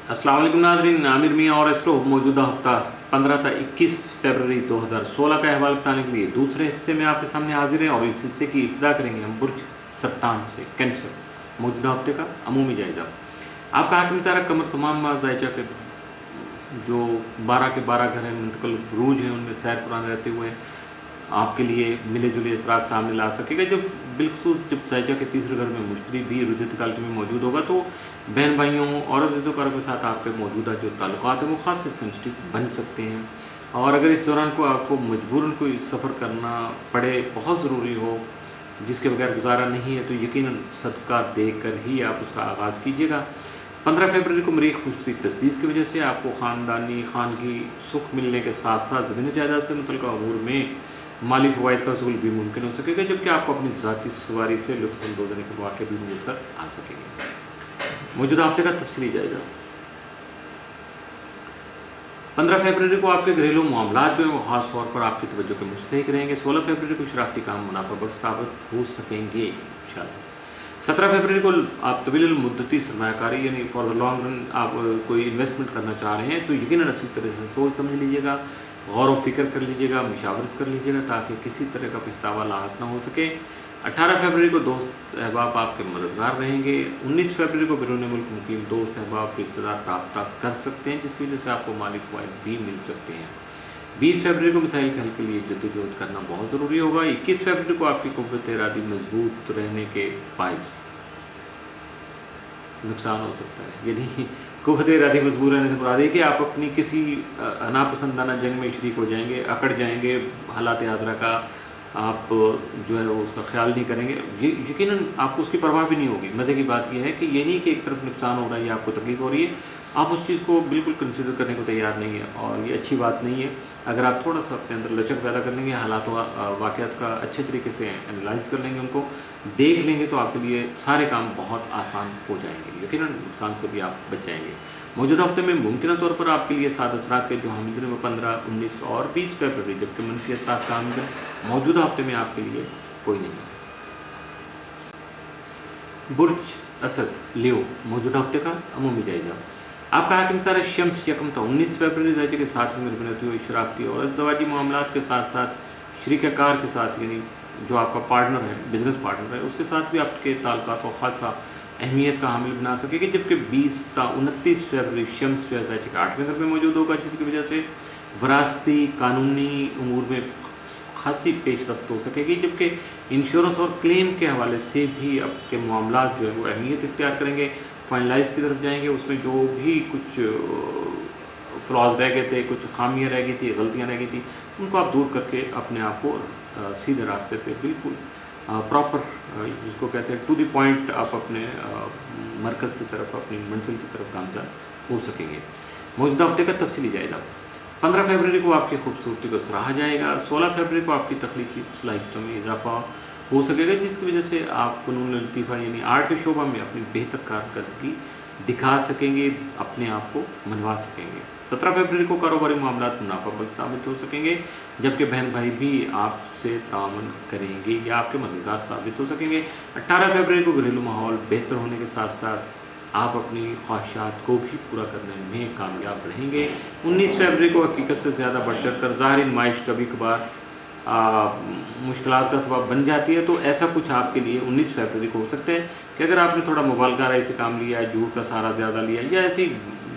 अस्सलाम वालेकुम नाज़रीन, आमिर मियाँ और एस्ट्रो मौजूदा हफ्ता 15 ta 21 फरवरी 2016 का अहवाल बताने के लिए दूसरे हिस्से में आपके सामने हाजिर हैं और इस हिस्से की इब्तिदा करेंगे हम बुर्ज सरतान से, कैंसर मौजूदा हफ्ते का अमूमी जायजा। आपका हाकिम तारक कमर तमाम जायजा के जो 12 के 12 घर हैं, मुंतकल रूज हैं, उनमें सैर कुरान रहते हुए आपके लिए मिले जुले असरात सामने ला सकेगा। जब बिलखसूस जब जायजा के तीसरे घर में मुश्तरी भी रुजत काल में मौजूद होगा तो बहन भाइयों और अज़ीज़ों के साथ आपके मौजूदा जो ताल्लुकात हैं वो ख़ास सेंसिटिव बन सकते हैं। और अगर इस दौरान को आपको मजबूरन कोई सफ़र करना पड़े, बहुत ज़रूरी हो, जिसके बगैर गुजारा नहीं है, तो यकीनन सदका देकर ही आप उसका आगाज़ कीजिएगा। 15 फरवरी को मरीख खुशरी तस्दीस की वजह से आपको ख़ानदानी खानगी सुख मिलने के साथ साथ ज़मीन जायदाद से मुतल्लिक़ अमूर में माली फ़वाइद का हसूल भी मुमकिन हो सकेगा, जबकि आपको अपनी ज़ाती सवारी से लुत्फ़ होने के वाक़े भी मुयस्सर आ सकेंगे। मौजूदा हफ्ते का तफसीली जायजा। 15 फरवरी को आपके घरेलू मामलात जो हैं वो ख़ास तौर पर आपकी तवज्जो के मुस्तहिक रहेंगे। 16 फरवरी को शरारती काम मुनाफा बख्श साबित हो सकेंगे इंशाअल्लाह। 17 फरवरी को आप तवील मुद्दती सरमायाकारी यानी फॉर द लॉन्ग रन आप कोई इन्वेस्टमेंट करना चाह रहे हैं तो यकीनन अच्छी तरह से सोच समझ लीजिएगा, गौर व फिक्र कर लीजिएगा, मुशावरत कर लीजिएगा ताकि किसी तरह का पछतावा लाहक ना हो सके। 18 फरवरी को दोस्त अहबाब आपके मददगार रहेंगे। 19 फरवरी को बैरून मुल्क मुकीम दोस्त अहबाब रिश्तेदार रब्ता कर सकते हैं, जिसकी वजह से आपको माली फ़वाइद भी मिल सकते हैं। 20 फरवरी को मिसाइल के हल के लिए जद्दोजहद करना बहुत ज़रूरी होगा। 21 फरवरी को आपकी क़ुव्वत इरादी मजबूत रहने के बाइस नुकसान हो सकता है, यानी क़ुव्वत इरादी मजबूत रहने से मुराद है कि आप अपनी किसी नापसंदाना जंग में शरीक हो जाएंगे, अकड़ जाएंगे, हालात हादरा का आप जो है वो उसका ख्याल नहीं करेंगे, यकीनन आपको उसकी परवाह भी नहीं होगी। मज़े की बात यह है कि ये नहीं कि एक तरफ नुकसान हो रहा है या आपको तकलीफ हो रही है, आप उस चीज़ को बिल्कुल कंसिडर करने को तैयार नहीं है और ये अच्छी बात नहीं है। अगर आप थोड़ा सा अपने अंदर लचक पैदा कर लेंगे, हालात वाक़यात का अच्छे तरीके से एनालाइज कर लेंगे, उनको देख लेंगे, तो आपके लिए सारे काम बहुत आसान हो जाएंगे, यकीनन नुकसान से भी आप बच जाएंगे। मौजूदा हफ्ते में मुमकिन तौर पर आपके लिए सात असरात के जो हामिल हैं वो 15, 19 और 20 फरवरी, जबकि मनफी असरात का हामिल मौजूदा हफ्ते में आपके लिए कोई नहीं है। बुर्ज असद लियो मौजूदा हफ्ते का अमूमी जायजा। आपका हाकिम तारा शम्स यकम था 19 फरवरी जायजे के साथ में बनती हुई शराकती और ज़वाजी मामलात के साथ साथ शरीकार के साथ, यानी जो आपका पार्टनर है, बिजनेस पार्टनर है, उसके साथ भी आपके ताल्लुकात को खासा अहमियत का हामिल बना सकेगी। जबकि 20 ta 29 फरवरी शम्स जो है जायजे के 8वें घर में मौजूद होगा, जिसकी वजह से वरासती कानूनी उमूर में खासी पेशरफ्त हो सकेगी। जबकि इंश्योरेंस और क्लेम के हवाले से भी आपके मामलात जो है वो अहमियत इख्तियार करेंगे, फाइनलाइज की तरफ जाएंगे। उसमें जो भी कुछ फ्लॉज रह गए थे, कुछ खामियाँ रह गई थी, गलतियाँ रह गई थी, उनको आप दूर करके अपने आप को सीधे रास्ते पे बिल्कुल प्रॉपर, जिसको कहते हैं टू द पॉइंट, आप अपने मरकज़ की तरफ, अपनी मंजिल की तरफ गामज़न हो सकेंगे। मौजूदा हफ्ते का तफसीली जायजा। 15 फरवरी को आपकी खूबसूरती को सराहा जाएगा। 16 फरवरी को आपकी तख्लीकी सलाहियतों में इजाफा हो सकेगा, जिसकी वजह से आप फ़नून लतीफ़ा यानी आर्ट के शोबा में अपनी बेहतर कारकर्दगी दिखा सकेंगे, अपने आप को मनवा सकेंगे। 17 फरवरी को कारोबारी मामलात मुनाफा बख्श साबित हो सकेंगे, जबकि बहन भाई भी आपसे तावन करेंगे या आपके मददगार साबित हो सकेंगे। 18 फरवरी को घरेलू माहौल बेहतर होने के साथ साथ आप अपनी ख्वाहिशात को भी पूरा करने में कामयाब रहेंगे। 19 फरवरी को हकीकत से ज़्यादा बढ़ चढ़ कर ज़ाहिरी नुमाइश कभी कभार मुश्किलात का सबब बन जाती है, तो ऐसा कुछ आपके लिए 19 फरवरी को हो सकते हैं कि अगर आपने थोड़ा मुबालगाराई से काम लिया, झूठ का सहारा ज़्यादा लिया या ऐसी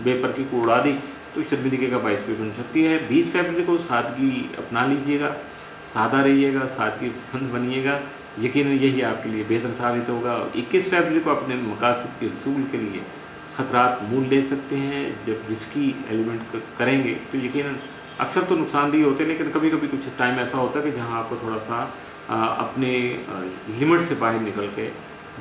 बेपरकी को उड़ा दी, तो शर्मिंदगी का बायस भी बन सकती है। 20 फरवरी को सादगी अपना लीजिएगा, सादा रहिएगा, सादगी पसंद बनिएगा, यकीनन यही आपके लिए बेहतर साबित होगा। 21 फरवरी को अपने मकासद के हसूल के लिए ख़तरात मोल ले सकते हैं। जब रिस्की एलिमेंट करेंगे तो यकीनन अक्सर तो नुकसानदेह होते हैं, लेकिन कभी कभी कुछ टाइम ऐसा होता है कि जहां आपको थोड़ा सा अपने लिमिट से बाहर निकल के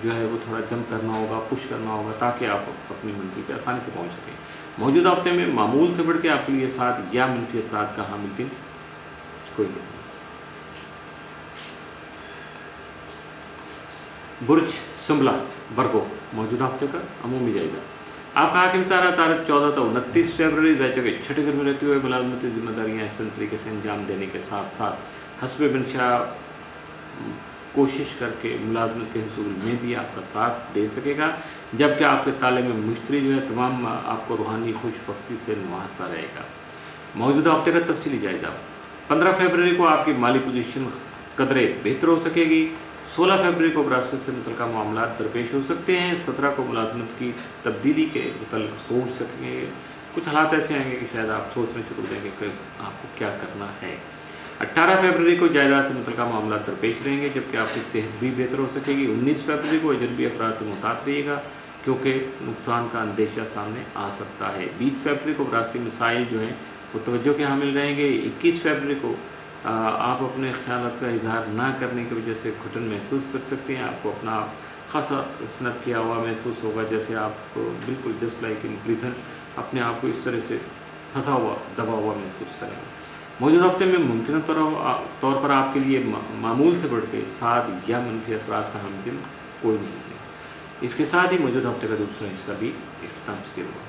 जो है वो थोड़ा जंप करना होगा, पुश करना होगा, ताकि आप अपनी मंजिल पर आसानी से पहुंच सकें। मौजूदा हफ्ते में मामूल से बढ़ के आपके लिए साथ या मनफी असरात का हामिल दिन कोई नहीं। बुर्ज सुंबला वर्गो मौजूदा हफ्ते का अमूमी जायजा। आपका हाकिम तारा तारीख 14 ta 29 फरवरी जायजे के 6ठे घर में रहते हुए मुलाजमती जिम्मेदारियाँ अहसन तरीके से अंजाम देने के साथ साथ हस्बे बिनशा कोशिश करके मुलाजमत के हसूल में भी आपका साथ दे सकेगा। जबकि आपके ताले में मुश्तरी जो है तमाम आपको रूहानी खुशबख्ती से नवाजता रहेगा। मौजूदा हफ्ते का तफसीली जायजा। 15 फरवरी को आपकी माली पोजीशन कदरे बेहतर हो सकेगी। 16 फरवरी को विरासत से मुतल्लिका मामला दरपेश हो सकते हैं। 17 को मुलाजमत की तब्दीली के मुतल्लिक सोच सकेंगे। कुछ हालात ऐसे आएंगे कि शायद आप सोचना शुरू देंगे कि आपको क्या करना है। 18 फरवरी को जायदाद से मुतल्लिका मामला दरपेश रहेंगे, जबकि आपकी सेहत भी बेहतर हो सकेगी। 19 फरवरी को अजनबी अफराद से मुहतात रहिएगा, क्योंकि नुकसान का अंदेशा सामने आ सकता है। 20 फरवरी को विरासती मसाइल जो हैं वो तवज्जो के हामिल रहेंगे। 21 फरवरी को आप अपने ख्यालात का इजहार ना करने की वजह से घुटन महसूस कर सकते हैं। आपको अपना खासा स्नब किया हुआ महसूस होगा, जैसे आप बिल्कुल जस्ट लाइक इन प्रिजन अपने आप को इस तरह से फंसा हुआ, दबा हुआ महसूस करेंगे। मौजूदा हफ्ते में मुमकिन तौर पर आपके लिए मामूल से बढ़ के साद या मनफी असरात का हम दिन कोई नहीं है। इसके साथ ही मौजूदा हफ्ते का दूसरा हिस्सा भी इख्तिताम से हुआ।